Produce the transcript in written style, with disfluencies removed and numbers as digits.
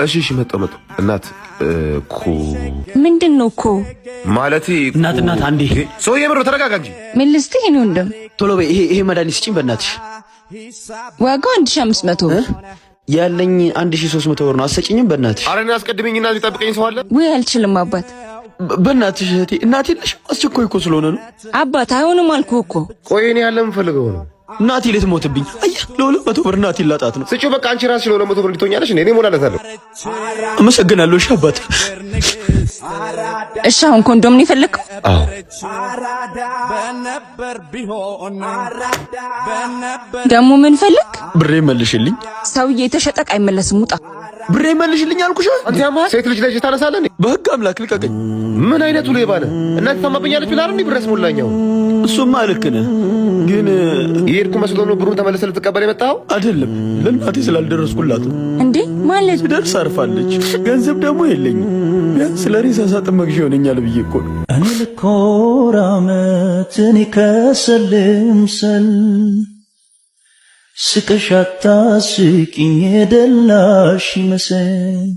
እሺ መጣሁ እናት እኮ ምንድነው እኮ ማለቴ እናት አንዴ ሰውዬ ብሮ ተረጋጋ እንጂ ምን ልስጥህ ነው እንደም ቶሎ በይ ይሄ መድኃኒት ስጪኝ በእናትሽ ዋጋው 1500 ብር ያለኝ 1300 ብር ነው አሰጪኝም በእናትሽ ኧረ እኔ አስቀድመኝና እዚህ ጠብቀኝ ሰው አለ ወይ አልችልም አባት በእናትሽ እህቴ እናቴ ልሽ አስቸኳይ እኮ ስለሆነ ነው አባት አይሆንም አልኩህ እኮ ቆይ እኔ ያለ የምፈልገው ነው እናቴ ልትሞትብኝ አያ ለ200 ብር እናቴ ላጣት ነው ስጪው በቃ አንቺ ራስሽ ለ200 ብር ልትሆኛለሽ እኔ ሞላለታለሁ አመሰግናለሁ እሺ አባት እሺ አሁን ኮንዶም ነው የፈለከው አዎ ደሞ ምን ፈልክ ብሬ መልሽልኝ ሰውዬ ተሸጠቅ አይመለስም ውጣ ብሬ መልሽልኝ አልኩሽ አንተ ያማ ሴት ልጅ ላይ ታነሳለህ እኔ በህግ አምላክ ልቀቀኝ ምን አይነቱ ሌባ ነህ እናት ታማብኛለች ብላ አይደል ብሬስ ሞላኛው እሱማ ልክ ነህ ግን ይሄድኩ መስሎ ነው ብሩን ተመለሰ ልትቀበል የመጣው አይደለም ለእናቴ ስላልደረስኩላት እንዴ ማለት ደርስ አርፋለች ገንዘብ ደግሞ የለኝም ቢያንስ ለሬሳ ሳጥን መግዣ ይሆነኛል ብዬ እኮ ነው እኔ ልኮራመት እኔ ከሰልምሰል ስቀሻታ ስቂኝ የደላሽ ይመስል